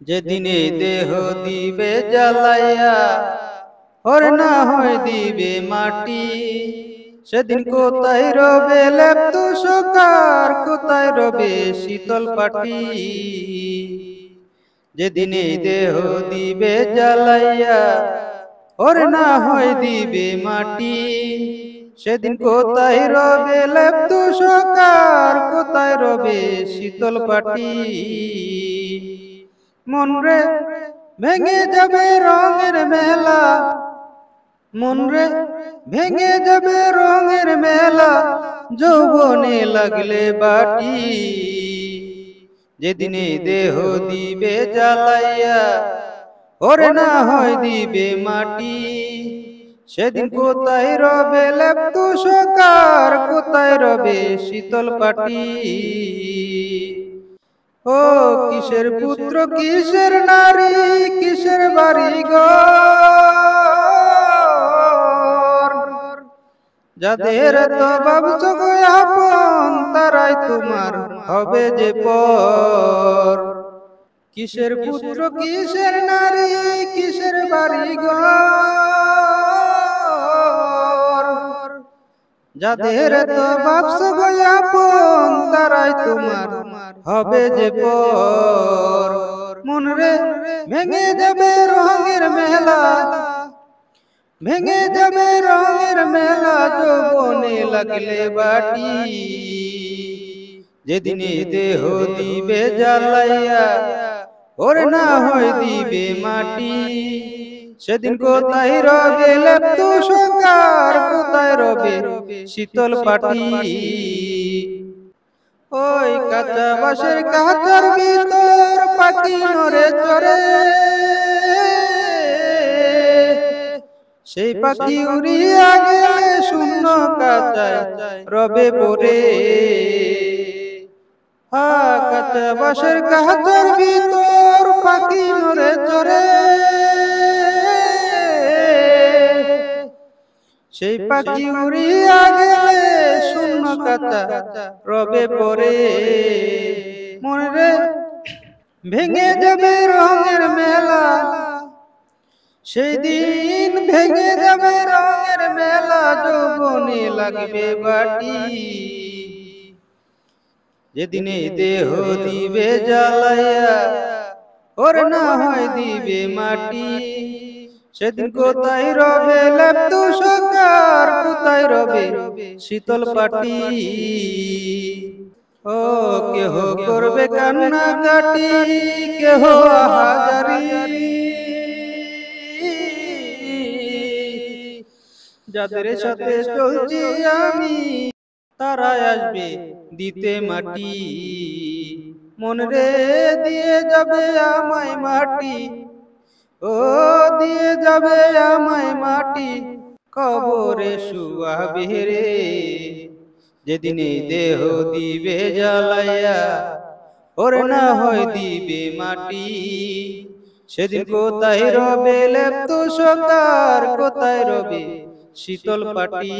যেদিনে দেহ দিবে জ্বালাইয়া ওর না হয় দিবে মাটি, সেদিন কোথায় রবে লেপ তুষকার, কোথায় রবে শীতল পাটি। যেদিনে দেহ দিবে জ্বালাইয়া ওর না হয় দিবে মাটি, সেদিন কোথায় রবে লেপ তুষকার, কোথায় রবে শীতল পাটি। মন রে ভেঙে যাবে রঙের মেলা, মন রে ভেঙে যাবে রঙের মেলা, যৌবনে লাগলে বাটি। যেদিনে দেহ দিবে জ্বালাইয়া ওরে না হয় দিবে মাটি, সেদিন কোথায় রবে লেপ তুষকার, কোথায় রবে শীতল পাটি। ও কিসের পুত্র কিসের নারী, কিসের বাড়ি ঘর, যাদের তো ভাবছো গো আপন, তারাই তোমার হবে যে পর। কিসের পুত্র কিসের নারী, কিসের বাড়ি ঘর, যাদের তো ভাবছো গো আপন, তারাই তোমার হবে যে পর। মন রে ভেঙে যাবে রঙের মেলা, ভেঙে যাবে রঙের মেলা, যৌবনে লাগলে বাটি। যেদিনে দেহ দিবে জ্বালাইয়া ওর না হয় দিবে মাটি, সেদিন কোথায় রবে লেপ তুষকার, কোথায় রবে শীতল পাটি। ওই কাঁচা বাঁশের কাঁচার ভিতর পাখি নড়ে চড়ে, সেই পাখি উড়িয়া গেলে শূন্য কাঁচায় রবে পড়ে। হা কাঁচা বাঁশের কাঁচার ভিতর পাখি নড়ে চড়ে, সেই পাখি উড়িয়া গেলে শূন্য কাঁচা রবে পড়ে। মনে রে ভেঙে যাবে রঙের মেলা, সেই দিন ভেঙে যাবে রঙের মেলা, যৌবনে লাগবে বাটি। যেদিনে দেহ দিবে জ্বালাইয়া ওর না হয় দিবে মাটি, সেদিন কোথায় রবে লেপ তুষকার, কোথায় রবে শীতল পাটি। ও কেহ করবে কান্না কাটি, কেহ আহাজারি, যাদের সাথে চলছি আমি তারাই আসবে দিতে মাটি। মন রে দিয়ে যাবে আমায় মাটি, ও দিয়ে যাবে আমায় মাটি, কবরে শুয়াবে রে। যেদিনে দেহ দিবে জ্বালাইয়া ওর না হয় দিবে মাটি, সেদিন কোথায় রবে লেপ তুষকার, কোথায় রবে শীতল পাটি।